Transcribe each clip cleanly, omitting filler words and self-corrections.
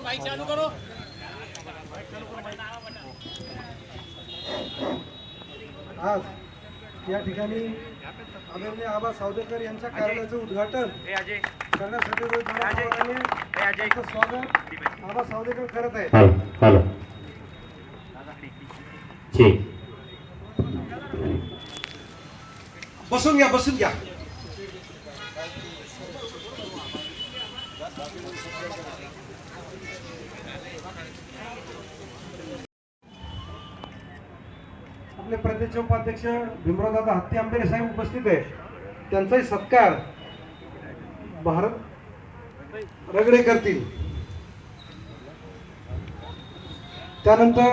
आज या ठिकाणी आदरणीय आबा सावदेकर यांच्या कार्यालयाचं उद्घाटन करण्यासाठी स्वागत आबा सावदेकर करत आहेत. बसून घ्या बसून घ्या. आपले प्रदेश उपाध्यक्ष भीमरावदादा हत्ती आंबेरे साहेब उपस्थित आहे. त्यांचाही सत्कार भारत रगडे करतील. त्यानंतर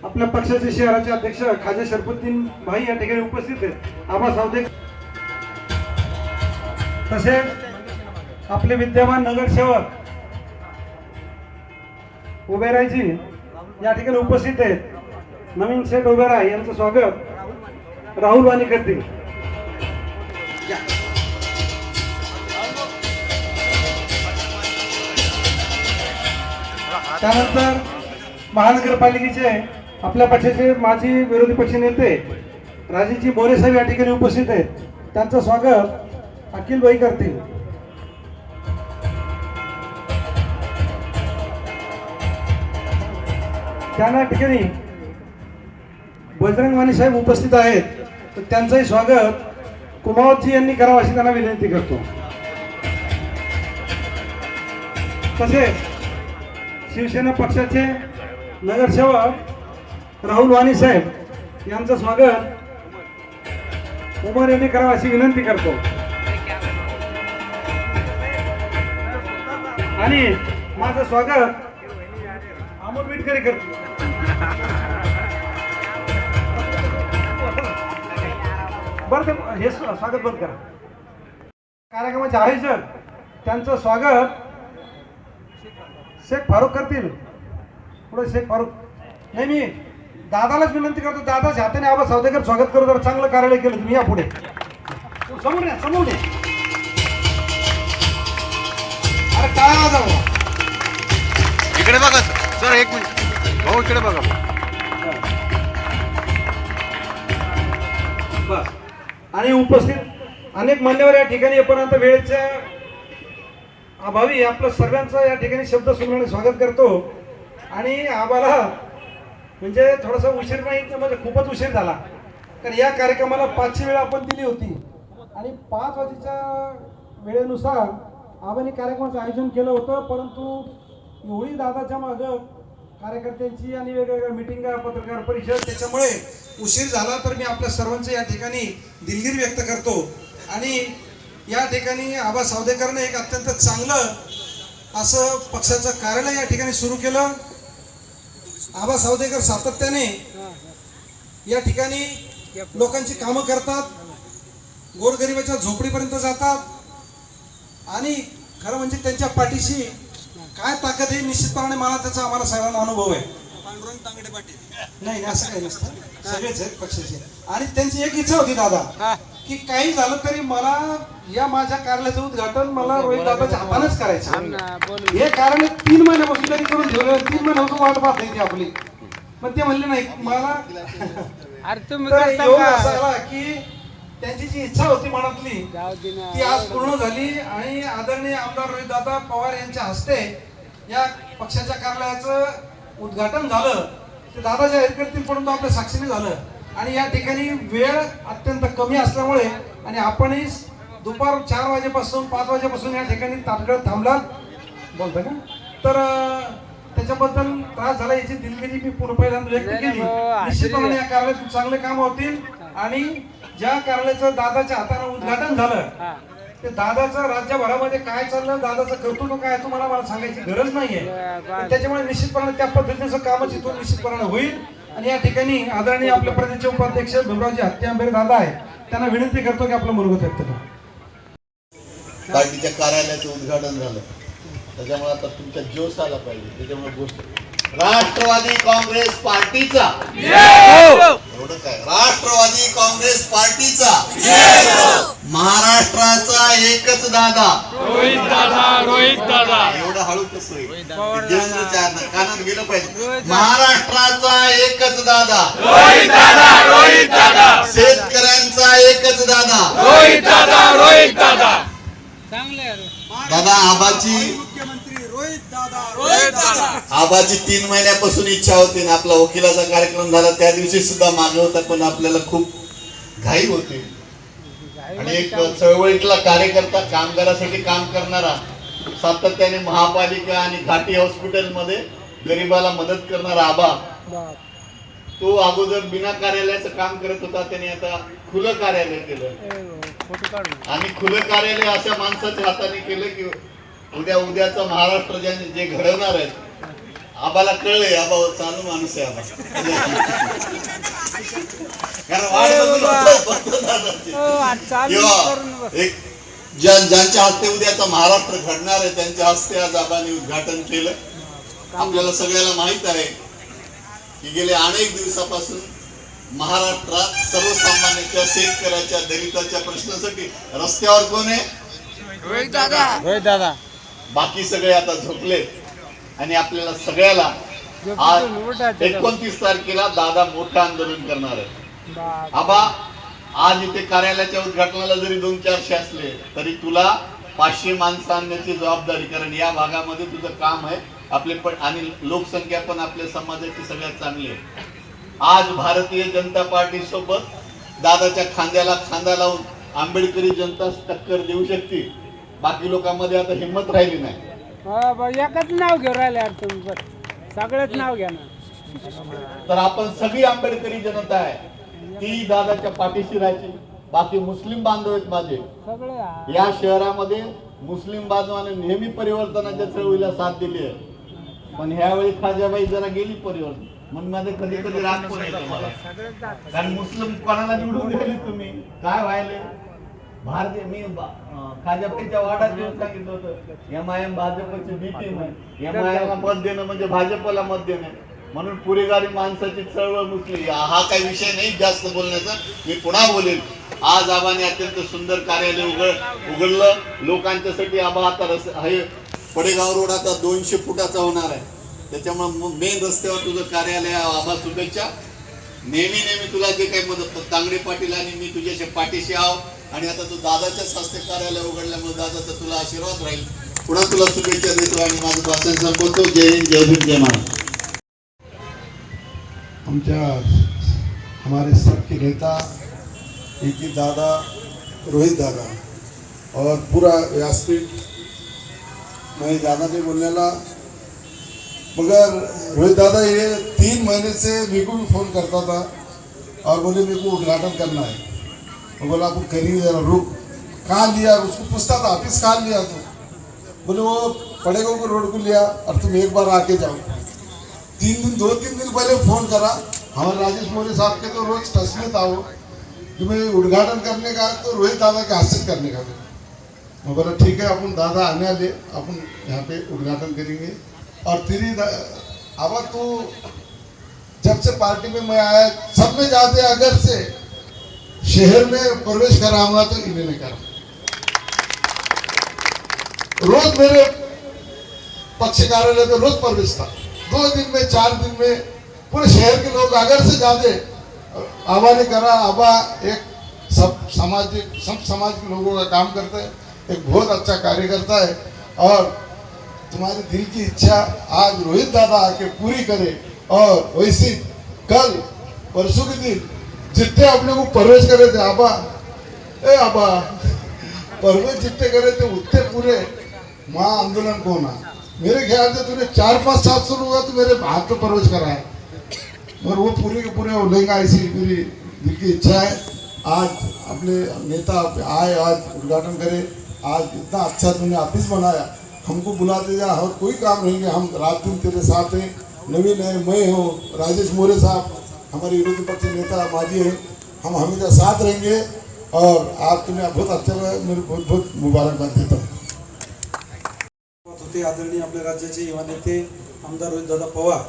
आपल्या पक्षाचे शहराचे अध्यक्ष खाजा शरफुद्दीन भाई या ठिकाणी उपस्थित आहेत. आबा सावदेकर तसेच आपले विद्यमान नगरसेवक उबेरायजी या ठिकाणी उपस्थित आहेत. नवीन शेठ उबेरा यांचं स्वागत राहुल वाणी करतील. त्यानंतर महानगरपालिकेचे आपल्या पक्षाचे माजी विरोधी पक्ष नेते राजेजी मोरे साहेब या ठिकाणी उपस्थित आहेत. त्यांचं स्वागत अखिल भाई करतील. त्या ठिकाणी बजरंग वाणी साहेब उपस्थित आहेत. तर त्यांचंही स्वागत कुमावतजी यांनी करावं अशी त्यांना विनंती करतो. तसेच शिवसेना पक्षाचे नगरसेवक राहुल वाणी साहेब यांचं स्वागत उमर यांनी करावं अशी विनंती करतो. आणि माझं स्वागत अमोल विटकरी करतो. बरं हे स्वागत बंद करा. कार्यक्रमाचे आयोजक त्यांचं स्वागत शेख फारुख करतील. पुढे शेख फारुख नाही मी दादालाच विनंती करतो. दादाच्या हाताने आबा सावदेकर स्वागत करू. जर चांगलं कार्यालय केलं तुम्ही या पुढे समोर या समोर या. अरे काय जाऊ इकडे बघा सर एक मिनिट भाऊ इकडे बघा. बस आणि उपस्थित अनेक मान्यवर या ठिकाणी पर्यंत वेळेच्या अभावी आपलं सर्वांचं या ठिकाणी शब्द सुमराने स्वागत करतो. आणि आम्हाला म्हणजे थोडासा उशीर नाही म्हणजे खूपच उशीर झाला. कारण या कार्यक्रमाला 5ची वेळ आपण दिली होती आणि 5 वाजेच्या वेळेनुसार आम्ही कार्यक्रमाचं आयोजन केलं होतं. परंतु एवढी दादाच्या मागं कार्यकर्त्यांची आणि वेगवेगळ्या मिटिंगा पत्रकार परिषद त्याच्यामुळे उशीर झाला. तर मी आपल्या सर्वांचं या ठिकाणी दिलगिरी व्यक्त करतो. आणि या ठिकाणी आबा सावदेकरने एक अत्यंत चांगलं असं पक्षाचं कार्यालय या ठिकाणी सुरू केलं. आबा सावदेकर सातत्याने या ठिकाणी लोकांची कामं करतात, गोरगरिबाच्या झोपडीपर्यंत जातात आणि खरं म्हणजे त्यांच्या पाठीशी काय ताकद आहे निश्चितपणे मला त्याचा आम्हाला सगळ्यांना अनुभव आहे. पांडुरंग तांगडे पाटील नाही असं काही नसतं, सगळेच आहेत पक्षाचे. आणि त्यांची एक इच्छा होती दादा की काही झालं तरी मला या माझ्या कार्यालयाचं उद्घाटन मला रोहित दादाच्या हातानेच करायचं. हे कार्यालय 3 महिन्यापासून तरी करून ठेवलं. 3 महिन्यापासून वाट पाहत नाही आपली. पण ते म्हणले नाही मला की त्यांची जी इच्छा होती मनातली ती आज पूर्ण झाली. आणि आदरणीय आमदार रोहितदादा पवार यांच्या हस्ते या पक्षाच्या कार्यालयाचं उद्घाटन झालं. ते दादा जाहीर करतील परंतु आपल्या साक्षीने झालं. आणि या ठिकाणी वेळ अत्यंत कमी असल्यामुळे आणि आपणही दुपार 4 वाजेपासून 5 वाजेपासून या ठिकाणी तात्काळ थांबलात बोलता का. तर त्याच्याबद्दल त्रास झाला याची दिलगिरी मी पूर्ण पहिल्यांदा व्यक्त केली. निश्चितपणे या कार्यालयात चांगले काम होतील. आणि ज्या कार्यालयाचं दादाच्या हाताने उद्घाटन झालं ते दादाचं राज्यभरामध्ये काय चाललं, दादाचं कर्तृत्व काय तुम्हाला मला सांगायची गरज नाहीये. त्याच्यामुळे निश्चितपणे त्या पद्धतीचं कामच इथून निश्चितपणे होईल. आणि या ठिकाणी आदरणीय आपले प्रदेश उपाध्यक्ष भीमरावजी हत्ती आंबेरे दादा आहे त्यांना विनंती करतो की आपलं मनोगत व्यक्त करा. पार्टीच्या कार्यालयाचं उद्घाटन झालं त्याच्यामुळे आता तुमच्या जोश आला पाहिजे. त्याच्यामुळे गोष्ट राष्ट्रवादी काँग्रेस पार्टीचा एवढं काय राष्ट्रवादी काँग्रेस पार्टीचा महाराष्ट्राचा एकच दादा एवढं हळू कसं होईल? कानात गेलं पाहिजे. महाराष्ट्राचा एकच दादा शेतकऱ्यांचा एकच दादा दादा मुख्यमंत्री रोहित दादा आबाची 3 महिन्यापासून इच्छा होती ना आपला वकिलाचा कार्यक्रम झाला त्या दिवशी सुद्धा मागे होता पण आपल्याला खूप घाई होती आणि एक चळवळीतला कार्यकर्ता कामगारासाठी काम करणारा सातत्याने महापालिका आणि घाटी हॉस्पिटल मध्ये गरिबाला मदत करणारा आबा तो अगोदर बिना कार्यालयाचं काम करत होता त्याने आता खुलं कार्यालय केलं आणि खुलं कार्यालय अशा माणसाच्या हाताने केलं की उद्याचा महाराष्ट्र जे घडवणार आहेत आबाला कळलंय आबा चालू माणूस आहे आबा एक ज्यांच्या हस्ते उद्याचा महाराष्ट्र घडणार आहे त्यांच्या हस्ते आज आबाने उद्घाटन केलं. आपल्याला सगळ्याला माहित आहे की गेल्या अनेक दिवसापासून महाराष्ट्रात सर्वसामान्यांच्या शेतकऱ्याच्या दलिताच्या प्रश्नासाठी रस्त्यावर कोण आहे? रोहित दादा. बाकी सगळे आता झोपले आणि आपल्याला सगळ्याला आज 29 तारखेला दादा मोठं आंदोलन करणार आहे. आबा आज इथे कार्यालयाच्या उद्घाटनाला जरी 200-400 असले तरी तुला 500 माणसं आणण्याची जबाबदारी कारण या भागामध्ये तुझं काम आहे आपले पण आणि लोकसंख्या पण आपल्या समाजाची सगळ्यात चांगली आहे. आज भारतीय जनता पार्टी सोबत दादाच्या खांद्याला खांदा लावून आंबेडकरी जनता टक्कर देऊ शकते. बाकी लोकांमध्ये आता हिंमत राहिली नाही. एकच नाव घेऊन राहिले तुम्ही सगळंच नाव घ्या ना. तर आपण सगळी आंबेडकरी जनता आहे ती दादाच्या पाठीशी राहायची. बाकी मुस्लिम बांधव आहेत माझे सगळे या शहरामध्ये मुस्लिम बांधवाने नेहमी परिवर्तनाच्या चळवळीला साथ दिली आहे पण ह्यावेळी खाजाबाई जरा गेली परिवर्तन म्हणून माझे कधी कधी राग पण येतो मला कारण मुस्लिम कोणाला निवडून दिली तुम्ही काय व्हायले भारतीय मी खाजाबाईच्या वाड्यात येऊन सांगितलं होतं MIM भाजपची बी टीम आहे MIM ला मत देणं म्हणजे भाजपला मत देणं म्हणून पुरेगारी माणसाची चळवळ मुसली. हा काही विषय नाही जास्त बोलण्याचा मी पुन्हा बोलेल. आज आबाने अत्यंत सुंदर कार्यालय उघडलं लोकांच्यासाठी. आबा आता हे पडेगाव रोड आता 200 फुटाचा होणार आहे त्याच्यामुळे मेन रस्त्यावर तुझं कार्यालय. आबा शुभेच्छा. नेहमी तुला जे काही मदत तांगडे पाटील आणि मी तुझ्याच्या पाठीशी आहो आणि आता तू दादाच्याच हस्ते कार्यालय उघडल्यामुळे दादाचा तुला आशीर्वाद राहील. पुन्हा तुला शुभेच्छा देतो आणि माझं भाषण संपवतो. जय हिंद जय भीम जय महाराज. हमारे सबके नेता एक ही दादा रोहित दादा और पूरा व्यासपीठ मैं ज़्यादा नहीं बोलने वाला मगर रोहित दादा ये 3 महीने से मेरे को भी फ़ोन करता था और बोले मेरे को उद्घाटन करना है. मैं बोला आपको करिए जरा रुक. कहाँ लिया उसको पूछता था ऑफिस कहाँ लिया तो बोले वो पड़ेगा को रोड को लिया और तुम एक बार आके जाओ. 2-3 दिन पहले फ़ोन करा. हमारे राजेश मौर्य साहब के तो रोज टच में था वो कि मैं उद्घाटन करने का तो रोहित दादा के हाथ से करने का. मैं बोला ठीक है अपन दादा आने वाले अपन यहाँ पे उद्घाटन करेंगे. और तेरी अब तू जब से पार्टी में मैं आया सब में जाते अगर से शहर में प्रवेश कराऊंगा तो इन्हें नहीं करा. रोज मेरे पक्ष कार्यालय में रोज प्रवेश था. 2 दिन में 4 दिन में पूरे शहर के लोग अगर से जाते. आबा ने करा. आबा एक सब समाज के लोगों का काम करता है. एक बहुत अच्छा कार्य करता है और तुम्हारे दिल की इच्छा आज रोहित दादा आके पूरी करे. और वैसे कल परसों के दिन जितने अपने को प्रवेश करे थे आबा प्रवेश जितने करे थे उतने पूरे महा आंदोलन को ना मेरे ख्याल से तूने 4-5-700 लोग तो मेरे हाथ में प्रवेश करा है और वो पूरे के पूरे लेंगे. ऐसी मेरी दिल की इच्छा है. आज अपने नेता आए आज उद्घाटन करे. आज इतना अच्छा तूने ऑफिस बनाया. हमको बुलाते जा और कोई काम रहेंगे हम रात दिन तेरे साथ हैं. नवीन है मैं हूँ राजेश मौर्य साहब हमारे विरोधी पक्ष नेता माजी हैं. हम हमेशा साथ रहेंगे और आज तुम्हें बहुत अच्छा मेरे बहुत बहुत मुबारकबाद देता हूँ. होते आदरणीय आपल्या राज्याचे युवा नेते आमदार रोहितदादा पवार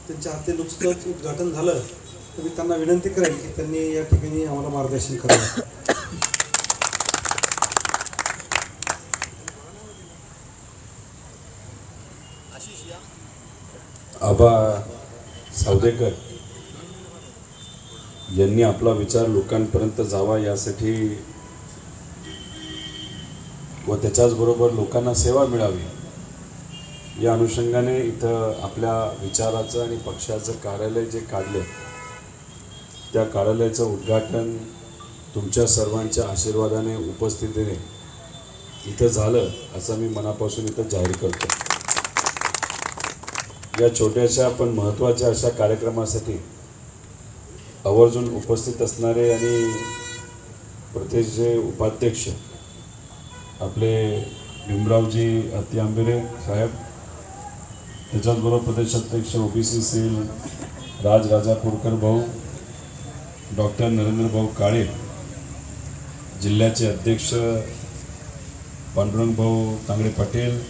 त्यांच्या हस्ते नुकतंच उद्घाटन झालं तर मी त्यांना विनंती करेन की त्यांनी या ठिकाणी आम्हाला मार्गदर्शन करावं. आबा सावदेकर यांनी आपला विचार लोकांपर्यंत जावा यासाठी व त्याच्याचबरोबर लोकांना सेवा मिळावी या अनुषंगाने इथं आपल्या विचाराचं आणि पक्षाचं कार्यालय जे काढलं त्या कार्यालयाचं उद्घाटन तुमच्या सर्वांच्या आशीर्वादाने उपस्थितीने इथं झालं असं मी मनापासून इथं जाहीर करतो. या छोट्याशा पण महत्त्वाच्या अशा कार्यक्रमासाठी आवर्जून उपस्थित असणारे आणि प्रदेशचे उपाध्यक्ष आपले भीमरावजी हत्ती साहेब, त्याच्याचबरोबर प्रदेशाध्यक्ष OBC सेल राजापूरकर भाऊ, डॉक्टर नरेंद्र भाऊ काळे, जिल्ह्याचे अध्यक्ष पांडुरंग भाऊ तांगडे पाटील,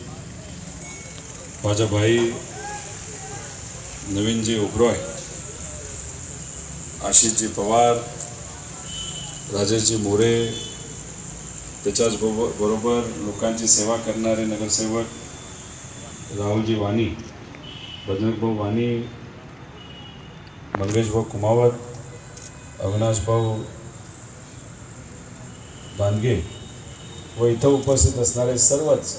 माझा भाई नवीनजी ओबरॉय, आशिषजी पवार, राजेशजी मोरे, त्याच्याच बरोबर लोकांची सेवा करणारे नगरसेवक राहुलजी वाणी, बजरंगभाऊ वाणी, मंगेशभाऊ कुमावत, अविनाशभाऊ दानगे व इथं उपस्थित असणारे सर्वच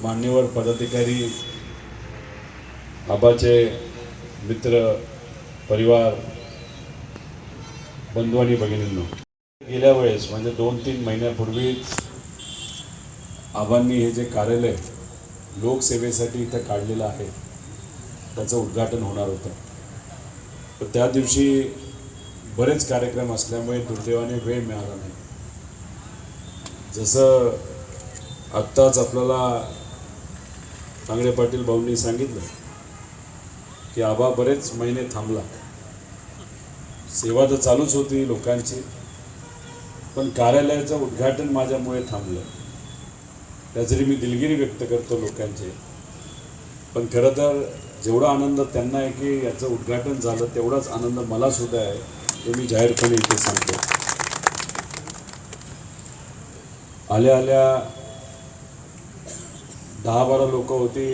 मान्यवर पदाधिकारी, आबाचे मित्र, परिवार, बंधू आणि भगिनींनो, गेल्या वेळेस म्हणजे 2-3 महिन्यापूर्वीच आबांनी हे जे कार्यालय लोकसेवेसाठी इथं काढलेलं आहे त्याचं उद्घाटन होणार होतं. तर त्या दिवशी बरेच कार्यक्रम असल्यामुळे दुर्दैवाने वेळ मिळाला नाही. जसं आत्ताच आपल्याला तांगडे पाटील भाऊंनी सांगितलं की आबा बरेच महिने थांबला, सेवा तर चालूच होती लोकांची, पण कार्यालयाचं उद्घाटन माझ्यामुळे थांबलं. त्यासाठी मी दिलगिरी व्यक्त करतो लोकांचे. पण खरं तर जेवढा आनंद त्यांना आहे की याचं उद्घाटन झालं तेवढाच आनंद मला सुद्धा आहे, हे मी जाहीरपणे इथे सांगतो. आल्या आल्या 10-12 लोक होती,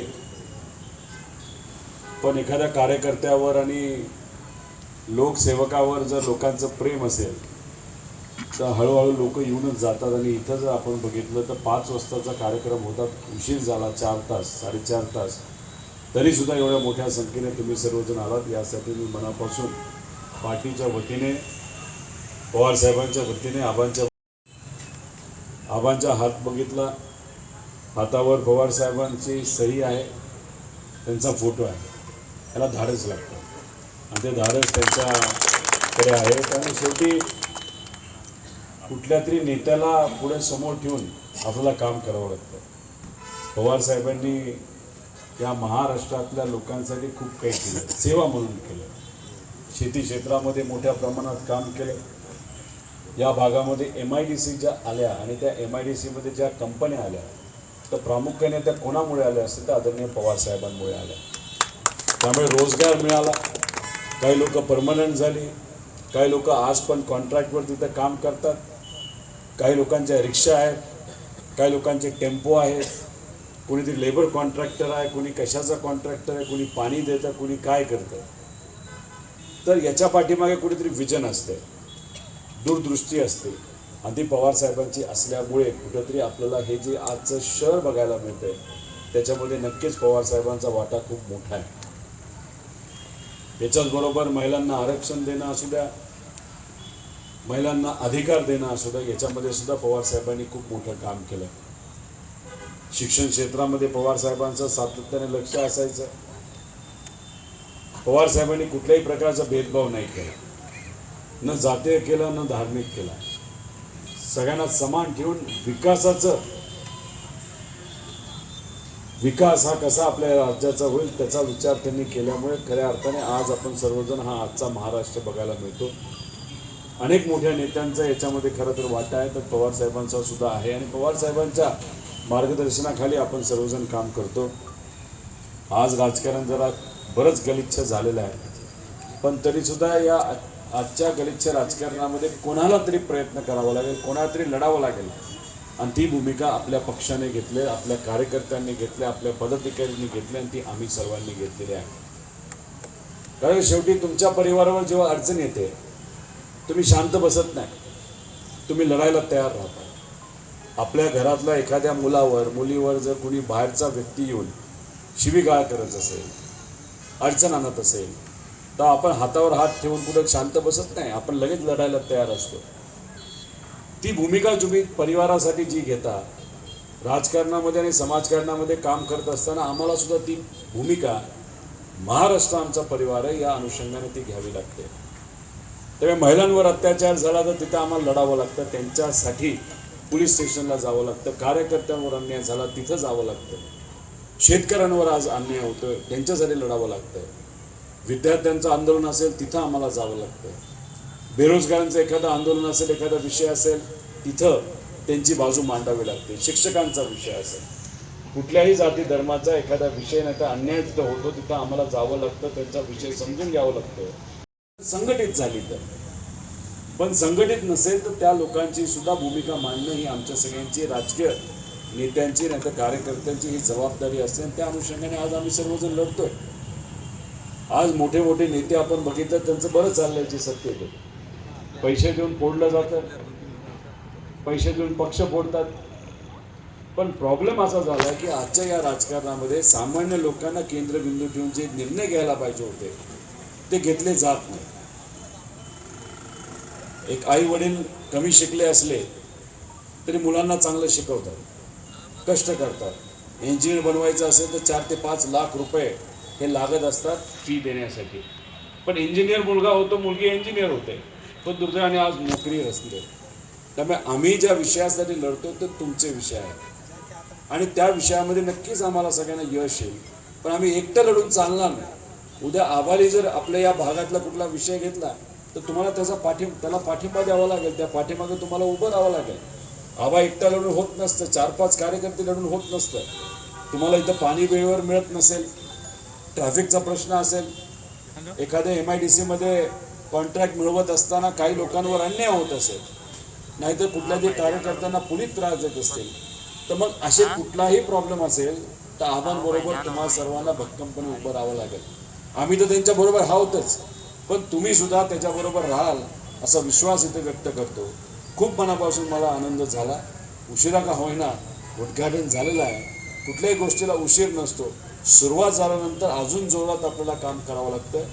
पण एखाद्या कार्यकर्त्यावर आणि लोकसेवकावर जर लोकांचं प्रेम असेल तर हळूहळू लोक येऊनच जातात. आणि इथं जर आपण बघितलं तर 5 वाजताचा कार्यक्रम होता, उशीर झाला 4 तास 4.5 तास, तरीसुद्धा एवढ्या मोठ्या संख्येने तुम्ही सर्वजण आलात यासाठी मी मनापासून पार्टीच्या वतीने, पवारसाहेबांच्या वतीने आबांचा हात बघितला, हातावर पवारसाहेबांची सही आहे, त्यांचा फोटो आहे. त्याला धाडस लागतं आणि ते धाडस त्यांच्याकडे आहे. कारण शेवटी कुठल्या तरी नेत्याला पुढे समोर ठेवून आपल्याला काम करावं लागतं. पवारसाहेबांनी या महाराष्ट्रातल्या लोकांसाठी खूप काही केलं, सेवा म्हणून केलं. शेती क्षेत्रामध्ये मोठ्या प्रमाणात काम केलं. या भागामध्ये MIDC ज्या आल्या आणि त्या MIDCमध्ये ज्या कंपन्या आल्या तर प्रामुख्याने त्या कोणामुळे आल्या असतील तर आदरणीय पवारसाहेबांमुळे आल्या. त्यामुळे रोजगार मिळाला, काही लोक परमनंट झाली, काही लोक आज पण कॉन्ट्रॅक्टवर तिथं काम करतात, काही लोकांच्या रिक्षा आहेत, काही लोकांचे टेम्पो आहेत, कोणीतरी लेबर कॉन्ट्रॅक्टर आहे, कोणी कशाचा कॉन्ट्रॅक्टर आहे, कोणी पाणी देतं, कोणी काय करतं. तर याच्या पाठीमागे कुठेतरी विजन असते, दूरदृष्टी असते आणि ती पवारसाहेबांची असल्यामुळे कुठंतरी आपल्याला हे जे आजचं शहर बघायला मिळतंय त्याच्यामध्ये नक्कीच पवारसाहेबांचा वाटा खूप मोठा आहे. याच्याचबरोबर महिलांना आरक्षण देणं असू द्या, महिलांना अधिकार देणं असू द्या, याच्यामध्ये सुद्धा पवारसाहेबांनी खूप मोठं काम केलं. शिक्षण क्षेत्रामध्ये पवारसाहेबांचं सातत्याने लक्ष असायचं. पवारसाहेबांनी कुठल्याही प्रकारचा भेदभाव नाही केला, न जातीय केलं न धार्मिक केला. सगळ्यांना समान ठेवून विकास हा कसा आपल्या राज्याचा होईल त्याचा विचार त्यांनी केल्यामुळे खऱ्या अर्थाने आज आपण सर्वजण हा आजचा महाराष्ट्र बघायला मिळतो. अनेक मोठ्या नेत्यांचा याच्यामध्ये खरं तर वाटा आहे, तर पवारसाहेबांचा सुद्धा आहे आणि पवारसाहेबांच्या मार्गदर्शनाखाली आपण सर्वजण काम करतो. आज राजकारण जरा बरंच गलिच्छ झालेलं आहे. पण तरीसुद्धा या आजच्या गलिच्छ राजकारणामध्ये कोणाला तरी प्रयत्न करावा लागेल, कोणाला तरी लढावं लागेल. आणि ती भूमिका आपल्या पक्षाने घेतली, आपल्या कार्यकर्त्यांनी घेतली, आपल्या पदाधिकाऱ्यांनी घेतली आणि ती आम्ही सर्वांनी घेतलेली आहे. कारण शेवटी तुमच्या परिवारावर जेव्हा अडचण येते तुम्ही शांत बसत नाही, तुम्ही लढायला तयार राहता. आपल्या घरातल्या एखाद्या मुलावर मुलीवर जर कोणी बाहेरचा व्यक्ती येऊन शिवीगाळ करत असेल, अडचण आणत असेल, तर आपण हातावर हात ठेवून कुठं शांत बसत नाही, आपण लगेच लढायला तयार असतो. ती भूमिका तुम्ही परिवारासाठी जी घेता, राजकारणामध्ये आणि समाजकारणामध्ये काम करत असताना आम्हाला सुद्धा ती भूमिका, महाराष्ट्र आमचा परिवार आहे या अनुषंगाने ती घ्यावी लागते. त्यामुळे महिलांवर अत्याचार झाला तर तिथं आम्हाला लढावं लागतं, त्यांच्यासाठी पोलीस स्टेशनला जावं लागतं. कार्यकर्त्यांवर अन्याय झाला तिथं जावं लागतं. शेतकऱ्यांवर आज अन्याय होतोय त्यांच्यासाठी लढावं लागतं. विद्यार्थ्यांचं आंदोलन असेल तिथं आम्हाला जावं लागतं. बेरोजगारांचं एखादं आंदोलन असेल, एखादा विषय असेल तिथं त्यांची बाजू मांडावी लागते. शिक्षकांचा विषय असेल, कुठल्याही जाती धर्माचा एखादा विषय नाही तर अन्याय जिथं होतो तिथं आम्हाला जावं लागतं, त्यांचा विषय समजून घ्यावं लागतं. संघटित झाली तर, पण संघटित नसेल तर त्या लोकांची सुद्धा भूमिका मांडणं ही आमच्या सगळ्यांची, राजकीय नेत्यांची नाही तर कार्यकर्त्यांची ही जबाबदारी असते. आणि त्या अनुषंगाने आज आम्ही सर्वजण लढतोय. आज मोठे मोठे नेते आपण बघितलं, त्यांचं बरं चाललंय जे सत्य आहे. पैसे देऊन फोडलं जातं, पैसे देऊन पक्ष फोडतात. पण प्रॉब्लेम असा झाला की आजच्या या राजकारणामध्ये सामान्य लोकांना केंद्रबिंदू ठेवून जे निर्णय घ्यायला पाहिजे होते ते घेतले जात नाही. एक आई वडील कमी शिकले असले तरी मुलांना चांगलं शिकवतात, कष्ट करतात. इंजिनियर बनवायचं असेल तर 4 ते 5 लाख रुपये हे लागत असतात फी देण्यासाठी. पण इंजिनियर मुलगा होतो, मुलगी इंजिनियर होते, पण दुर्दैवाने आज नोकरी असते. त्यामुळे आम्ही ज्या विषयासाठी लढतो ते तुमचे विषय आहेत आणि त्या विषयामध्ये नक्कीच आम्हाला सगळ्यांना यश येईल. पण आम्ही एकटं लढून चालणार नाही. उद्या आबाली जर आपल्या या भागातला कुठला विषय घेतला तर तुम्हाला त्याला पाठिंबा द्यावा लागेल, त्या पाठीमागे तुम्हाला उभं राहावं लागेल. आबा एकटा लढून होत नसतं, 4-5 कार्यकर्ते लढून होत नसतं. तुम्हाला इथं पाणी वेळेवर मिळत नसेल, ट्रॅफिकचा प्रश्न असेल, एखाद्या MIDCमध्ये कॉन्ट्रॅक्ट मिळवत असताना काही लोकांवर अन्याय होत असेल, नाहीतर कुठल्या जे कार्यकर्त्यांना पोलीस त्रास देत असतील, तर मग असे कुठलाही प्रॉब्लेम असेल तर आव्हानबरोबर तुम्हाला सर्वांना भक्कमपणे उभं राहावं लागेल. आम्ही तर त्यांच्याबरोबर आहोतच, पण तुम्ही सुद्धा त्याच्याबरोबर राहाल असा विश्वास इथे व्यक्त करतो. खूप मनापासून मला आनंद झाला. उशिरा का होईना उद्घाटन झालेलं आहे. कुठल्याही गोष्टीला उशीर नसतो. सुरुवात झाल्यानंतर अजून जोरात आपल्याला काम करावं लागतं.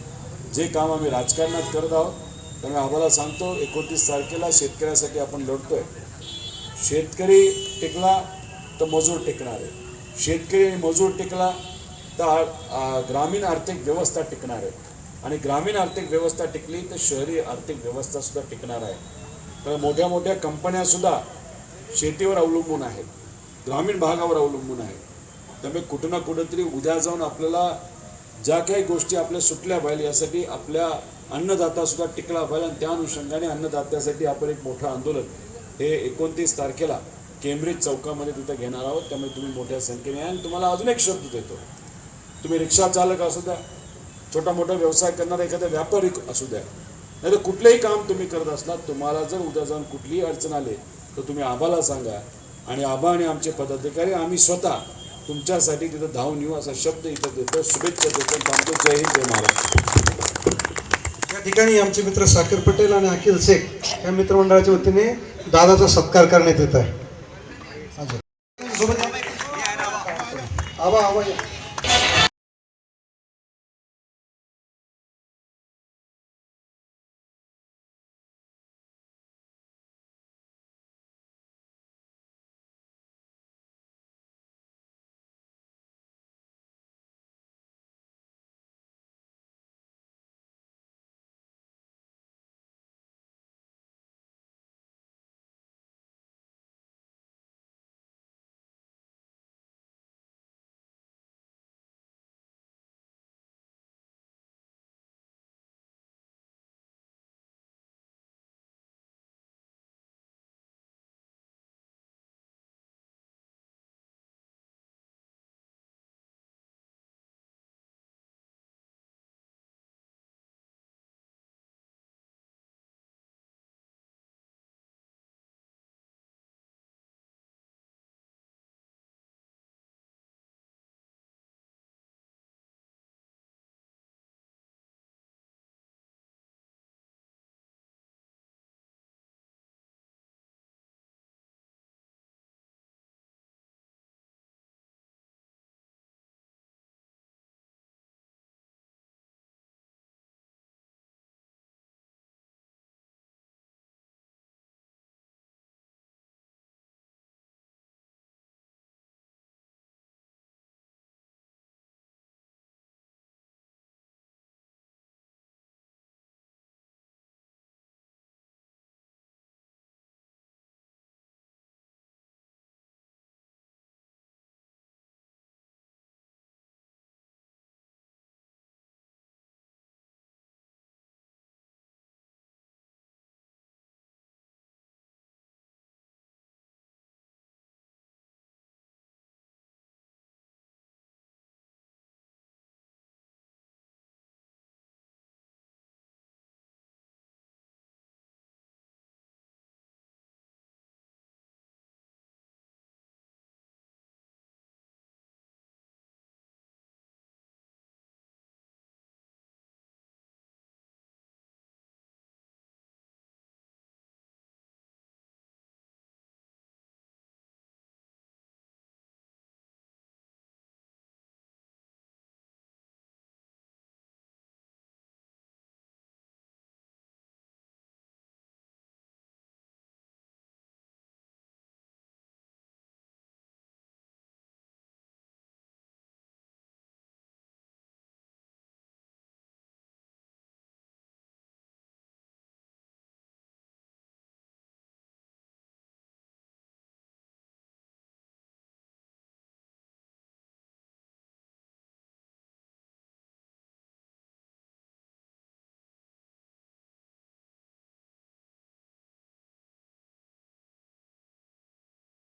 जे काम आम्ही राजकारणात करत आहोत त्यामुळे आम्हाला सांगतो 29 तारखेला शेतकऱ्यासाठी आपण लढतोय. शेतकरी टिकला तर मजूर टिकणार आहे, शेतकरी आणि मजूर टिकला तर ग्रामीण आर्थिक व्यवस्था टिकणार आहे आणि ग्रामीण आर्थिक व्यवस्था टिकली तर शहरी आर्थिक व्यवस्था सुद्धा टिकणार आहे. तर मोठ्या मोठ्या कंपन्यासुद्धा शेतीवर अवलंबून आहेत, ग्रामीण भागावर अवलंबून आहेत. त्यामुळे कुठं ना कुठंतरी उद्या जाऊन आपल्याला ज्या काही गोष्टी आपल्या सुटल्या पाहिजे यासाठी आपल्या अन्नदातासुद्धा टिकला पाहिजे. आणि त्या अनुषंगाने अन्नदात्यासाठी आपण एक मोठं आंदोलन हे 29 तारखेला केम्ब्रिज चौकामध्ये तिथं घेणार आहोत. त्यामुळे तुम्ही मोठ्या संख्येने या. आणि तुम्हाला अजून एक शब्द देतो, तुम्ही रिक्षा चालक असू द्या, छोटा मोठा व्यवसाय करणारा एखादा व्यापारी असू द्या, नाही तर कुठलंही काम तुम्ही करत असला, तुम्हाला जर उद्या जाऊन कुठलीही अडचण आली तर तुम्ही आबाला सांगा आणि आबा आणि आमचे पदाधिकारी आम्ही स्वतः तुमच्यासाठी तिथं धावून येऊ असा शब्द इथं देतो. शुभेच्छा देतो. थांबतो. जय हिंद, जय महाराष्ट्र. या ठिकाणी आमचे मित्र साकीर पटेल आणि अखिल शेख या मित्रमंडळाच्या वतीने दादाचा सत्कार करण्यात येत आहे. आबा